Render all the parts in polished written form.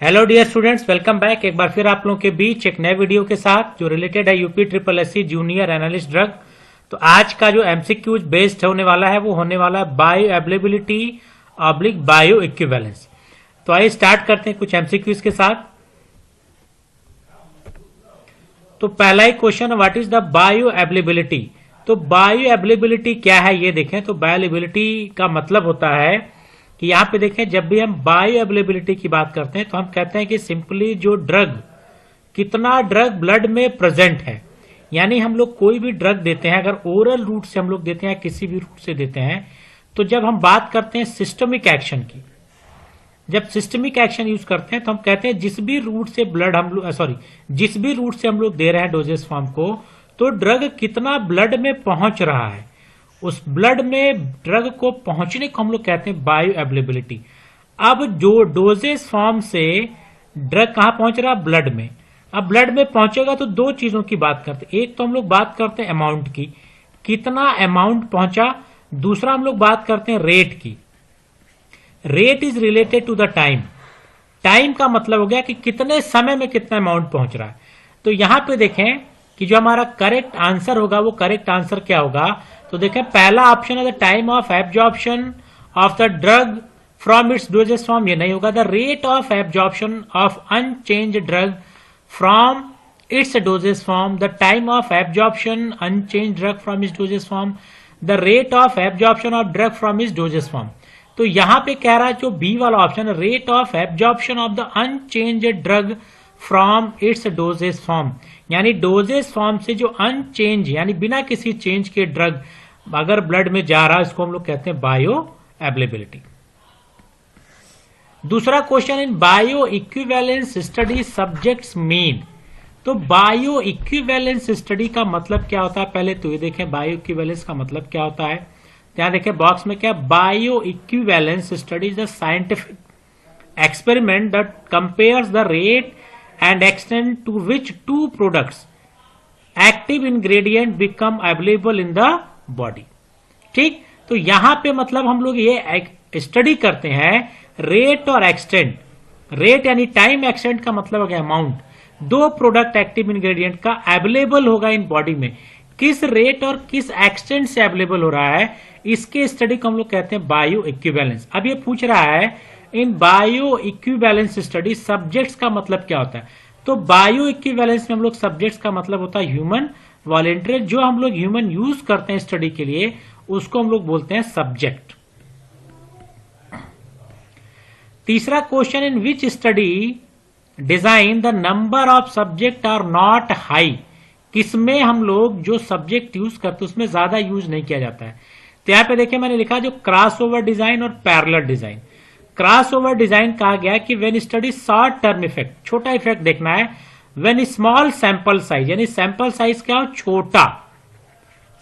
Hello dear students, welcome back एक बार फिर आप लोगों के बीच एक नए वीडियो के साथ जो रिलेटेड है UP triple SC junior analyst drug. तो आज का जो एमसीक्यूज बेस्ड होने वाला है वो होने वाला है bio availability oblique bio equivalence. तो आइए स्टार्ट करते हैं कुछ एमसीक्यूज के साथ। तो पहला ही question, what is the bioavailability. तो बायो अवेलेबिलिटी क्या है ये देखें। तो बायो अवेलेबिलिटी का मतलब होता है कि यहां पे देखें, जब भी हम बायो अवेलेबिलिटी की बात करते हैं तो हम कहते हैं कि सिंपली जो ड्रग, कितना ड्रग ब्लड में प्रेजेंट है। यानी हम लोग कोई भी ड्रग देते हैं, अगर ओरल रूट से हम लोग देते हैं, किसी भी रूट से देते हैं, तो जब हम बात करते हैं सिस्टमिक एक्शन की, जब सिस्टमिक एक्शन यूज करते हैं तो हम कहते हैं जिस भी रूट से ब्लड हम लोग जिस भी रूट से हम लोग दे रहे हैं डोजेस फॉर्म को, तो ड्रग कितना ब्लड में पहुंच रहा है, उस ब्लड में ड्रग को पहुंचने को हम लोग कहते हैं बायो अवेलेबिलिटी। अब जो डोजेस फॉर्म से ड्रग कहां पहुंच रहा है, ब्लड में। अब ब्लड में पहुंचेगा तो दो चीजों की बात करते हैं, एक तो हम लोग बात करते हैं अमाउंट की, कितना अमाउंट पहुंचा, दूसरा हम लोग बात करते हैं रेट की। Rate is related to the time. Time का मतलब हो गया कि कितने समय में कितना अमाउंट पहुंच रहा है। तो यहां पे देखें कि जो हमारा करेक्ट आंसर होगा वो करेक्ट आंसर क्या होगा। तो देखें पहला ऑप्शन है the time of absorption of the drug from its doses form, ये नहीं होगा। The rate of absorption of unchanged drug from its doses form, the time of absorption unchanged drug from its doses form, the rate of absorption of drug from its doses form. तो यहां पे कह रहा है जो B वाला option है, rate of absorption of the unchanged drug from its doses form, यानी डोजेस फॉर्म से जो अनचेंज यानी बिना किसी चेंज के ड्रग अगर ब्लड में जा रहा है, इसको हम लोग कहते हैं बायो अवेलेबिलिटी। दूसरा question, in bioequivalence study subjects mean. तो बायो इक्विवेलेंस स्टडी का मतलब क्या होता है, पहले तो ये देखें बायो इक्विवेलेंस का मतलब क्या होता है। यहां देखें बॉक्स में क्या, bio equivalence study is the scientific experiment that compares the rate and extent to which two products active ingredient become available in the body। ठीक, तो यहां पे मतलब हम लोग ये स्टडी करते हैं रेट और एक्सटेंट। रेट यानी टाइम, एक्सटेंट का मतलब हो गया अमाउंट। दो प्रोडक्ट एक्टिव इंग्रेडिएंट का अवेलेबल होगा इन बॉडी में, किस रेट और किस एक्सटेंट से अवेलेबल हो रहा है, इसके स्टडी को हम लोग कहते हैं बायो इक्विवेलेंस। अब ये पूछ रहा है इन बायो इक्विवेलेंस स्टडी सब्जेक्ट्स का मतलब क्या होता है। तो बायो इक्विवेलेंस में हम लोग सब्जेक्ट्स का मतलब होता है ह्यूमन वॉलेंटियर, जो हम लोग ह्यूमन यूज करते हैं स्टडी के लिए उसको हम लोग बोलते हैं सब्जेक्ट। तीसरा question, in which study design the number of subject are not high. किसमें हम लोग जो सब्जेक्ट यूज करते हैं उसमें ज्यादा यूज नहीं किया जाता है। तो यहां पे देखिए मैंने लिखा जो क्रॉस ओवर डिजाइन और parallel design. Cross over design कहा गया कि when study short term effect, छोटा इफेक्ट देखना है, व्हेन स्मॉल सैंपल साइज, यानी सैंपल साइज क्या हो,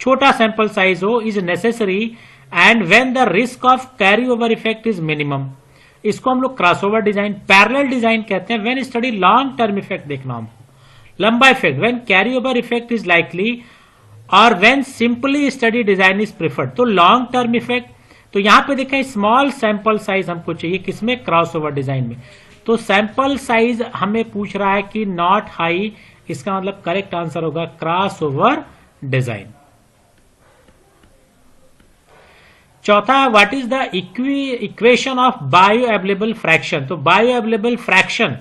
छोटा सैंपल साइज हो, is necessary, and when the risk of carry over effect is minimum, इसको हम लोग cross over design. Parallel design कहते हैं when study long term effect देखना हमको, लंबा effect, when carry over effect is likely, और when simply study design is preferred. तो लॉन्ग टर्म इफेक्ट, तो यहां पे देखें स्मॉल सैंपल साइज हमको चाहिए किसमें, क्रॉस ओवर डिजाइन में। तो सैंपल साइज हमें पूछ रहा है कि नॉट हाई, इसका मतलब करेक्ट आंसर होगा क्रॉस ओवर डिजाइन। चौथा है what is the equation of bio available fraction. तो बायो अवेलेबल फ्रैक्शन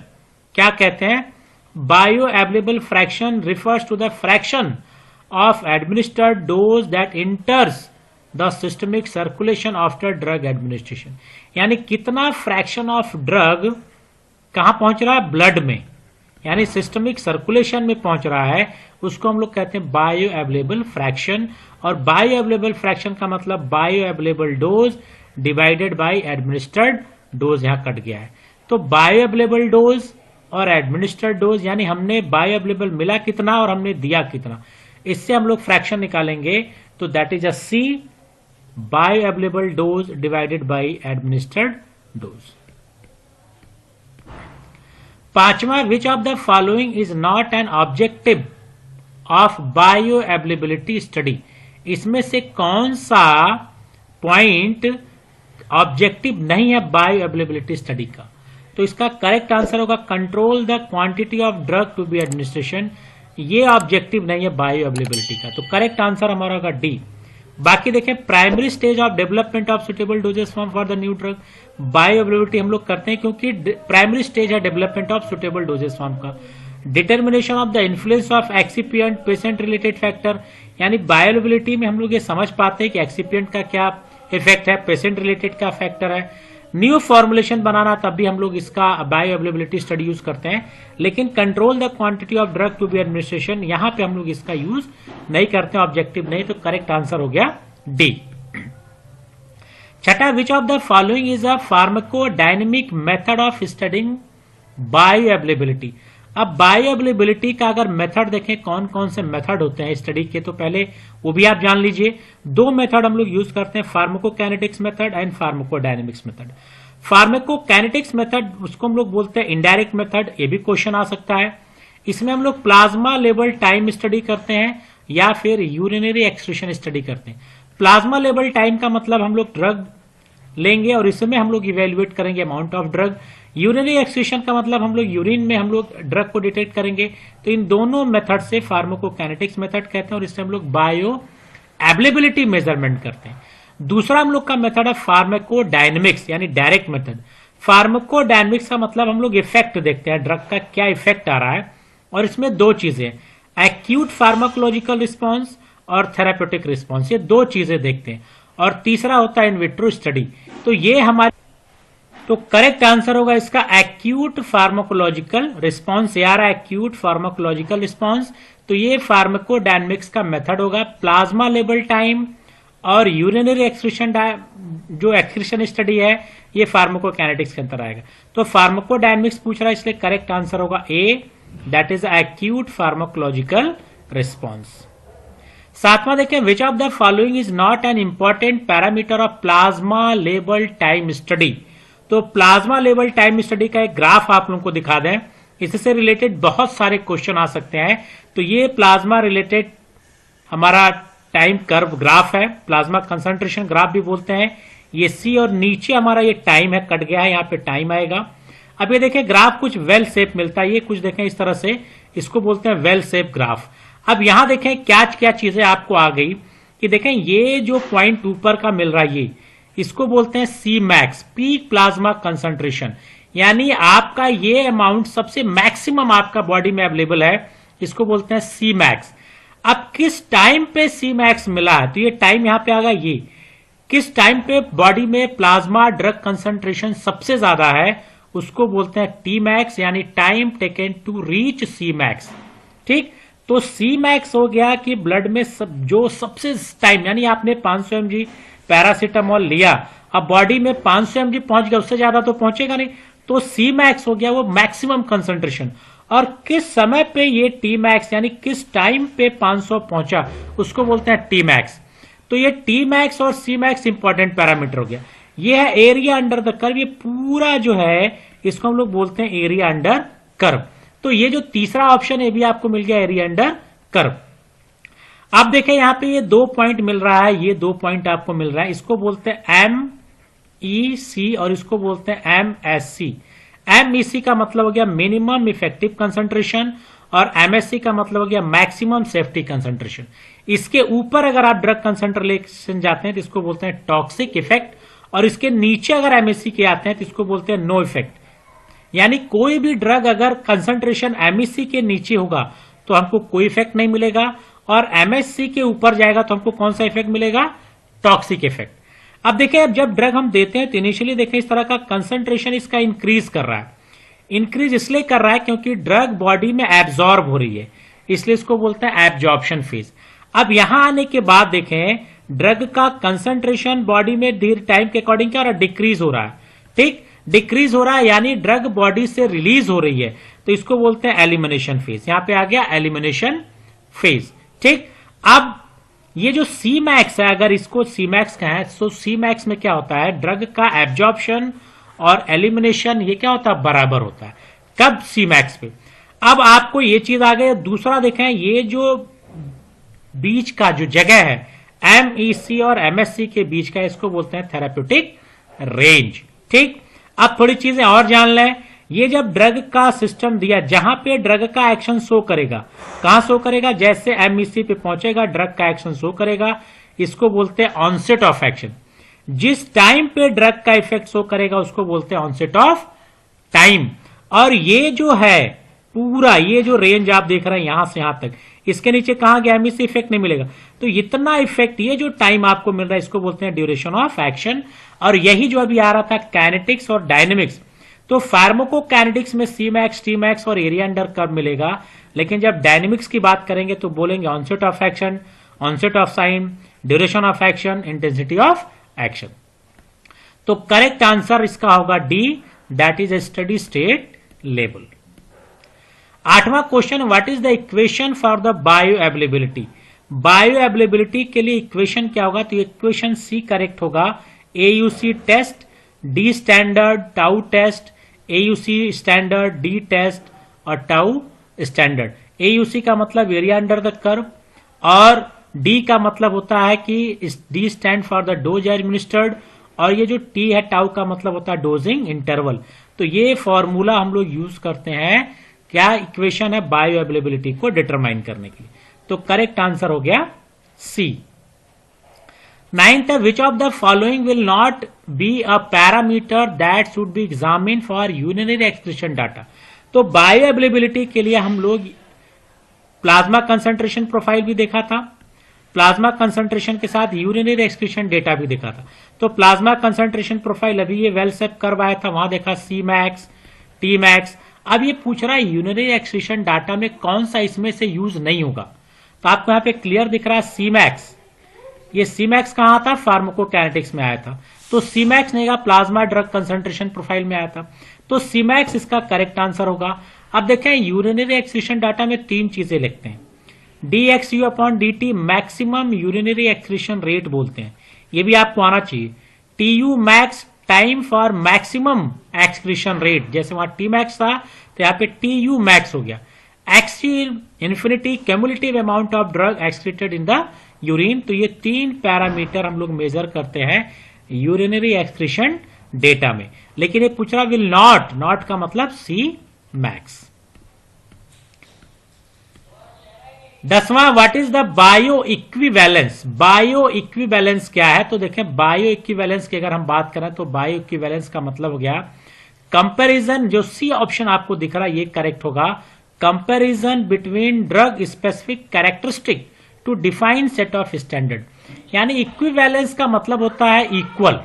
क्या कहते हैं, bio available fraction refers to the fraction of administered dose that enters the systemic circulation after drug administration, यानी कितना fraction of drug कहां पहुंच रहा है, ब्लड में, यानी सिस्टमिक सर्कुलेशन में पहुंच रहा है, उसको हम लोग कहते हैं बायो अवेलेबल फ्रैक्शन। और बायो अवेलेबल फ्रैक्शन का मतलब bio available dose divided by administered dose, यहां कट गया है। तो बायो अवेलेबल डोज और एडमिनिस्टर्ड डोज, यानी हमने बायो अवेलेबल मिला कितना और हमने दिया कितना, इससे हम लोग फ्रैक्शन निकालेंगे। तो that is a C, bioavailable dose divided by administered dose. पांचवा, which of the following is not an objective of bioavailability study. इसमें से कौन सा पॉइंट ऑब्जेक्टिव नहीं है बायो अवेलेबिलिटी स्टडी का। तो इसका करेक्ट आंसर होगा control the quantity of drug to be administration. ये ऑब्जेक्टिव नहीं है बायो अवेलेबिलिटी का, तो करेक्ट आंसर हमारा होगा डी। बाकी देखें primary stage of development of suitable dosage form for the new drug, bioavailability हम लोग करते हैं क्योंकि प्राइमरी स्टेज है development of suitable dosage form का। Determination of the influence of excipient patient related factor, यानी बायो अवेलेबिलिटी में हम लोग ये समझ पाते हैं कि एक्सिपिएंट का क्या इफेक्ट है, पेशेंट रिलेटेड का फैक्टर है। न्यू फॉर्मुलेशन बनाना तब भी हम लोग इसका बायो अवेलेबिलिटी स्टडी यूज करते हैं, लेकिन control the quantity of drug to be administration यहां पे हम लोग इसका यूज नहीं करते हैं, ऑब्जेक्टिव नहीं, तो करेक्ट आंसर हो गया डी। छठा, विच of the following is a pharmacodynamic method of studying bio availability. अब बायो अवेलेबिलिटी का अगर मेथड देखें कौन कौन से मेथड होते हैं स्टडी के, तो पहले वो भी आप जान लीजिए। दो मेथड हम लोग यूज करते हैं, pharmacokinetics method and pharmacodynamics method. Pharmacokinetics method उसको हम लोग बोलते हैं इनडायरेक्ट मेथड, ये भी क्वेश्चन आ सकता है। इसमें हम लोग प्लाज्मा लेवल टाइम स्टडी करते हैं या फिर यूरिनरी एक्सक्रीशन स्टडी करते हैं। प्लाज्मा लेवल टाइम का मतलब हम लोग ड्रग लेंगे और इसमें हम लोग इवेल्युएट करेंगे amount of drug. Urinary excretion का मतलब हम लोग यूरिन में हम लोग ड्रग को डिटेक्ट करेंगे। तो इन दोनों मेथड से फार्माकोकाइनेटिक्स मेथड कहते हैं और इससे हम लोग बायो अवेलेबिलिटी मेजरमेंट करते हैं। दूसरा हम लोग का मेथड है फार्माकोडायनेमिक्स यानी डायरेक्ट मेथड। फार्माकोडायनेमिक्स का मतलब हम लोग इफेक्ट देखते हैं, ड्रग का क्या इफेक्ट आ रहा है, और इसमें दो चीजें, एक्यूट फार्माकोलॉजिकल रिस्पॉन्स और थेराप्यूटिक रिस्पॉन्स, ये दो चीजें देखते हैं। और तीसरा होता है इन विट्रो स्टडी। तो ये हमारे, तो करेक्ट आंसर होगा इसका एक्यूट फार्माकोलॉजिकल रिस्पॉन्स, यार एक्यूट फार्माकोलॉजिकल रिस्पॉन्स। तो ये फार्माकोडायनेमिक्स का मेथड होगा। प्लाज्मा लेवल टाइम और यूरिनरी एक्सक्रीशन जो एक्सक्रीशन स्टडी है ये फार्माकोकाइनेटिक्स के अंदर आएगा। तो फार्माकोडायनेमिक्स पूछ रहा है, इसलिए करेक्ट आंसर होगा A, that is acute pharmacological response. सातवां देखें, which of the following is not an important parameter of plasma level time study. तो प्लाज्मा लेवल टाइम स्टडी का एक ग्राफ आप लोगों को दिखा दें, इससे रिलेटेड बहुत सारे क्वेश्चन आ सकते हैं। तो ये प्लाज्मा रिलेटेड हमारा टाइम कर्व ग्राफ है, प्लाज्मा कंसंट्रेशन ग्राफ भी बोलते हैं। ये सी और नीचे हमारा ये टाइम है, कट गया है, यहाँ पे टाइम आएगा। अब ये देखें ग्राफ कुछ वेल शेप मिलता है, ये कुछ देखें इस तरह से, इसको बोलते हैं वेल शेप ग्राफ। अब यहां देखें क्या क्या चीजें आपको आ गई कि देखें ये जो पॉइंट ऊपर का मिल रहा है ये, इसको बोलते हैं C Max, peak plasma concentration, यानी आपका ये अमाउंट सबसे मैक्सिमम आपका बॉडी में अवेलेबल है, इसको बोलते हैं सी मैक्स। अब किस टाइम पे सी मैक्स मिला है, तो ये टाइम यहां पे आगा, ये किस टाइम पे बॉडी में प्लाज्मा ड्रग कंसंट्रेशन सबसे ज्यादा है उसको बोलते हैं टी मैक्स, यानी time taken to reach C max. ठीक, तो सी मैक्स हो गया कि ब्लड में जो सबसे टाइम, यानी आपने 500 mg पैरासीटामोल लिया, अब बॉडी में 500 mg पहुंच गया, उससे ज्यादा तो पहुंचेगा नहीं, तो सी मैक्स हो गया वो मैक्सिमम कंसंट्रेशन। और किस समय पे ये टी मैक्स यानी किस टाइम पे 500 पहुंचा उसको बोलते हैं टी मैक्स। तो ये टी मैक्स और सी मैक्स इंपॉर्टेंट पैरामीटर हो गया। ये है एरिया अंडर द कर्व, ये पूरा जो है इसको हम लोग बोलते हैं एरिया अंडर कर्व। तो ये जो तीसरा ऑप्शन है भी आपको मिल गया एरिया अंडर कर्व। अब देखें यहां पे ये 2 पॉइंट मिल रहा है, ये 2 पॉइंट आपको मिल रहा है, इसको बोलते हैं MEC और इसको बोलते हैं MSC। MEC का मतलब हो गया मिनिमम इफेक्टिव कंसंट्रेशन और MSC का मतलब हो गया मैक्सिमम सेफ्टी कंसंट्रेशन। इसके ऊपर अगर आप ड्रग कंसंट्रेशन जाते हैं तो इसको बोलते हैं टॉक्सिक इफेक्ट, और इसके नीचे अगर MSC के आते हैं तो इसको बोलते हैं नो इफेक्ट। यानी कोई भी ड्रग अगर कंसंट्रेशन MEC के नीचे होगा तो हमको कोई इफेक्ट नहीं मिलेगा, और MSC के ऊपर जाएगा तो हमको कौन सा इफेक्ट मिलेगा, टॉक्सिक इफेक्ट। अब देखें, अब जब ड्रग हम देते हैं तो इनिशियली देखें इस तरह का कंसंट्रेशन इसका इंक्रीज कर रहा है। इंक्रीज इसलिए कर रहा है क्योंकि ड्रग बॉडी में एब्जॉर्ब हो रही है, इसलिए इसको बोलते हैं एब्जॉर्प्शन फेज। अब यहां आने के बाद देखें ड्रग का कंसंट्रेशन बॉडी में धीरे टाइम के अकॉर्डिंग क्या हो रहा है, डिक्रीज हो रहा है। ठीक, डिक्रीज हो रहा है यानी ड्रग बॉडी से रिलीज हो रही है, तो इसको बोलते हैं एलिमिनेशन फेज। यहां पे आ गया एलिमिनेशन फेज। ठीक, अब ये जो सी मैक्स है, अगर इसको सी मैक्स का है तो सी मैक्स में क्या होता है, ड्रग का एब्जॉर्प्शन और एलिमिनेशन ये क्या होता है, बराबर होता है। कब, सी मैक्स पे। अब आपको ये चीज आ गई। दूसरा देखें, ये जो बीच का जो जगह है MEC और MSC के बीच का, इसको बोलते हैं थेराप्यूटिक रेंज। ठीक, अब थोड़ी चीजें और जान लें। ये जब ड्रग का सिस्टम दिया, जहां पे ड्रग का एक्शन शो करेगा, कहां शो करेगा, जैसे एमईसी पे पहुंचेगा ड्रग का एक्शन शो करेगा, इसको बोलते हैं ऑनसेट ऑफ एक्शन। जिस टाइम पे ड्रग का इफेक्ट शो करेगा उसको बोलते हैं ऑनसेट ऑफ टाइम। और ये जो है पूरा, ये जो रेंज आप देख रहे हैं यहां से यहां तक, इसके नीचे कहां गया, एमईसी इफेक्ट नहीं मिलेगा। तो इतना इफेक्ट, ये जो टाइम आपको मिल रहा है, इसको बोलते हैं ड्यूरेशन ऑफ एक्शन। और यही जो अभी आ रहा था काइनेटिक्स और डायनेमिक्स, तो फार्माकोकाइनेटिक्स में सी मैक्स, टी मैक्स और एरिया अंडर कर्व मिलेगा, लेकिन जब डायनेमिक्स की बात करेंगे तो बोलेंगे onset of action, onset of time, duration of action, intensity of action. तो करेक्ट आंसर इसका होगा D, that is a study state level. 8वां question, what is the equation for the bioavailability. Bioavailability के लिए equation क्या होगा, तो equation C correct होगा। AUC test, D standard, tau test, AUC standard, D test और tau standard. AUC का मतलब एरिया अंडर द कर्व, और डी का मतलब होता है कि D stand for the dose administered, और ये जो टी है टाउ का मतलब होता है डोजिंग इंटरवल। तो ये फॉर्मूला हम लोग यूज करते हैं, क्या इक्वेशन है, बायो अवेलेबिलिटी को डिटरमाइन करने के लिए। तो करेक्ट आंसर हो गया सी। 9th, which of the following will not be a parameter that should be examine for urinary excretion data. तो बायो अवेलेबिलिटी के लिए हम लोग प्लाज्मा कंसंट्रेशन प्रोफाइल भी देखा था, प्लाज्मा कंसंट्रेशन के साथ यूरिनरी एक्सक्रीशन डेटा भी देखा था। तो प्लाज्मा कंसंट्रेशन प्रोफाइल अभी ये वेल सेप करवाया था, वहां देखा सी मैक्स, टी मैक्स। अब ये पूछ रहा है यूरिनरी एक्सक्रीशन डाटा में कौन सा इसमें से यूज नहीं होगा। तो आपको यहां पे क्लियर दिख रहा है सी मैक्स। ये सी मैक्स कहां था, फार्माकोकाइनेटिक्स में आया था। तो सी मैक्स नहीं, प्लाज्मा ड्रग कंसंट्रेशन प्रोफाइल में आया था। तो सी मैक्स इसका करेक्ट आंसर होगा। अब देखें यूरिनरी एक्सक्रीशन डाटा में 3 चीजें लिखते हैं। dxu upon dt maximum urinary excretion rate बोलते हैं, ये भी आपको आना चाहिए। TU max time for maximum excretion rate, जैसे वहां टी मैक्स था तो यहाँ पे टीयू मैक्स हो गया। XC infinity cumulative amount of drug excreted in the urine. तो ये 3 पैरामीटर हम लोग मेजर करते हैं यूरिनरी एक्सक्रीशन डेटा में। लेकिन ये पूछ रहा विल नॉट, नॉट का मतलब सी मैक्स। 10वां, what is the bioequivalence. Bioequivalence क्या है, तो देखें बायो इक्विवेलेंस की अगर हम बात करें तो बायो इक्विवेलेंस का मतलब हो गया कंपैरिजन। जो सी ऑप्शन आपको दिख रहा है ये करेक्ट होगा। Comparison between drug specific characteristic to define set of standard, यानी इक्विवेलेंस का मतलब होता है इक्वल।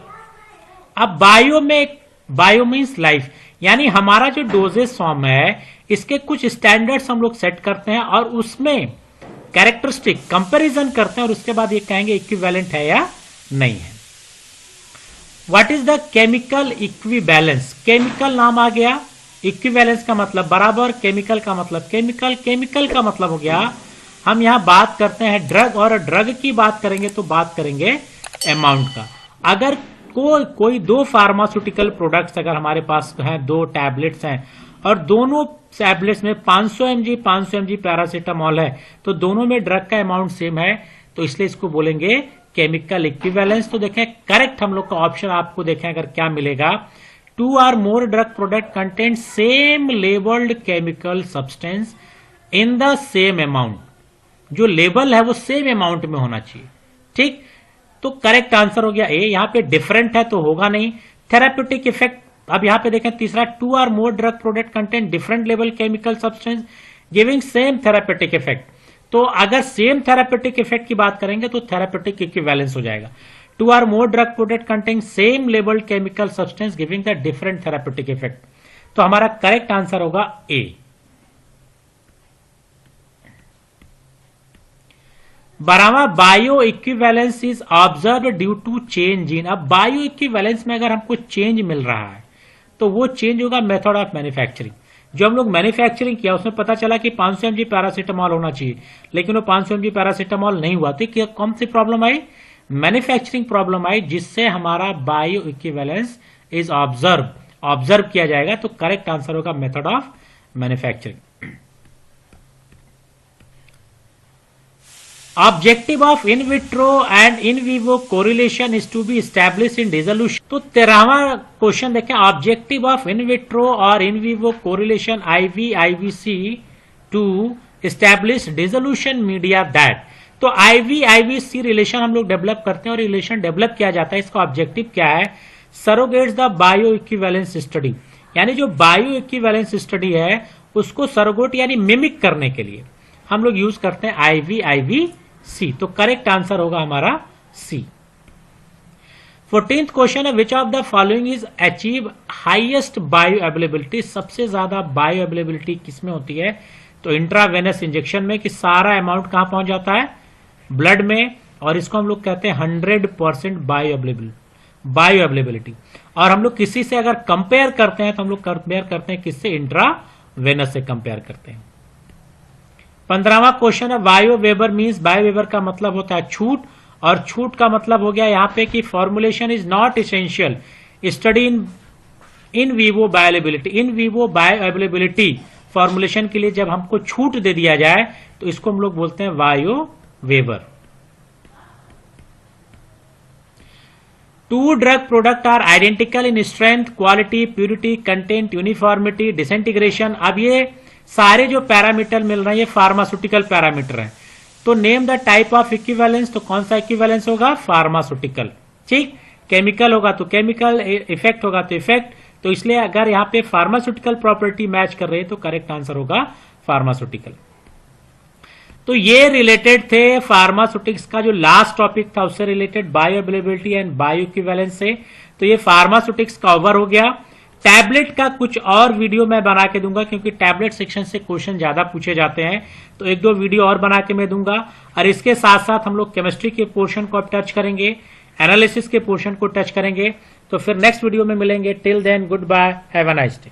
अब बायो में, बायो मीन्स लाइफ, यानी हमारा जो डोजेस फॉर्म है इसके कुछ स्टैंडर्ड्स हम लोग सेट करते हैं और उसमें कैरेक्टरिस्टिक कंपैरिजन करते हैं और उसके बाद ये कहेंगे इक्विवेलेंट है या नहीं है। What is the chemical equivalence. Chemical नाम आ गया, इक्विवेलेंस का मतलब बराबर, केमिकल का मतलब केमिकल, केमिकल का मतलब हो गया हम यहां बात करते हैं ड्रग, और ड्रग की बात करेंगे तो बात करेंगे अमाउंट का। अगर कोई 2 फार्मास्यूटिकल प्रोडक्ट्स अगर हमारे पास हैं, 2 टैबलेट्स हैं और दोनों टैबलेट्स में 500 mg पैरासीटामोल है, तो दोनों में ड्रग का अमाउंट सेम है, तो इसलिए इसको बोलेंगे केमिकल इक्विवेलेंस। तो देखें करेक्ट हम लोग का ऑप्शन आपको देखें अगर क्या मिलेगा, 2 or more drug product content same labelled chemical substance in the same amount. जो लेबल है वो सेम अमाउंट में होना चाहिए, ठीक। तो करेक्ट आंसर हो गया ए। यहां पे डिफरेंट है तो होगा नहीं। थेराप्यूटिक इफेक्ट, अब यहां पे देखें तीसरा, 2 or more drug product content different level chemical substance giving same therapeutic effect. तो अगर सेम थेराप्यूटिक इफेक्ट की बात करेंगे तो थेराप्यूटिक इक्विवेलेंस हो जाएगा। 2 or more drug product content same labelled chemical substance giving the different therapeutic effect. तो हमारा करेक्ट आंसर होगा ए। 12वां, bio equivalence is observe due to change in. अब बायो इक्विवेलेंस में अगर हमको चेंज मिल रहा है तो वो चेंज होगा मेथड ऑफ मैन्युफैक्चरिंग। जो हम लोग मैन्युफैक्चरिंग किया उसमें पता चला कि 500 mg पैरासीटामोल होना चाहिए, लेकिन वो 500 mg पैरासीटामोल नहीं हुआ। तो क्या कौन सी प्रॉब्लम आई, मैन्युफैक्चरिंग प्रॉब्लम आई, जिससे हमारा बायो इक्विवेलेंस इज ऑब्जर्व किया जाएगा। तो करेक्ट आंसर होगा method of manufacturing. Objective of in vitro and in vivo correlation is to be establish in dissolution. तो 13वां क्वेश्चन देखें, ऑब्जेक्टिव ऑफ इन विट्रो और in vivo correlation IV IVC to establish dissolution media that. तो IV IVC relation हम लोग develop करते हैं और रिलेशन डेवलप किया जाता है, इसका ऑब्जेक्टिव क्या है, surrogates the bioequivalence study, यानी जो बायो इक्विवेलेंस स्टडी है उसको सरोगेट यानी मिमिक करने के लिए हम लोग यूज करते हैं IV IVC। तो करेक्ट आंसर होगा हमारा C। 14th क्वेश्चन है, विच of the following is achieve highest bio availability. सबसे ज्यादा बायो अवेलेबिलिटी किसमें होती है, तो इंट्रावेनस इंजेक्शन में, कि सारा अमाउंट कहां पहुंच जाता है, ब्लड में, और इसको हम लोग कहते हैं 100% बायो अवेलेबिलिटी। और हम लोग किसी से अगर कंपेयर करते हैं तो हम लोग कंपेयर करते हैं किससे, इंट्रावेनस से कंपेयर करते हैं। 15वां क्वेश्चन है, bio weber means, bio weber का मतलब होता है छूट, और छूट का मतलब हो गया यहां पे कि formulation is not essential, study in vivo bioavailability. In vivo bioavailability formulation के लिए जब हमको छूट दे दिया जाए तो इसको हम लोग बोलते हैं bio waiver. Two drug product are identical in strength, quality, purity, content, uniformity, disintegration. अब ये सारे जो पैरामीटर मिल रहे हैं ये फार्मास्यूटिकल पैरामीटर हैं। तो name the type of equivalence, तो कौन सा इक्विवेलेंस होगा, फार्मास्यूटिकल। ठीक, केमिकल होगा तो केमिकल, इफेक्ट होगा तो इफेक्ट। तो इसलिए अगर यहाँ पे फार्मास्यूटिकल प्रॉपर्टी मैच कर रही है तो करेक्ट आंसर होगा फार्मास्यूटिकल। तो ये रिलेटेड थे फार्मास्यूटिक्स का जो लास्ट टॉपिक था उससे related, bio availability and bio equivalence से। तो ये फार्मास्यूटिक्स का ओवर हो गया। टैबलेट का कुछ और वीडियो मैं बना के दूंगा क्योंकि टैबलेट सेक्शन से क्वेश्चन ज्यादा पूछे जाते हैं, तो 1-2 वीडियो और बना के मैं दूंगा। और इसके साथ साथ हम लोग केमिस्ट्री के पोर्शन को अब टच करेंगे, एनालिसिस के पोर्शन को टच करेंगे। तो फिर नेक्स्ट वीडियो में मिलेंगे। Till then good bye, have a nice day.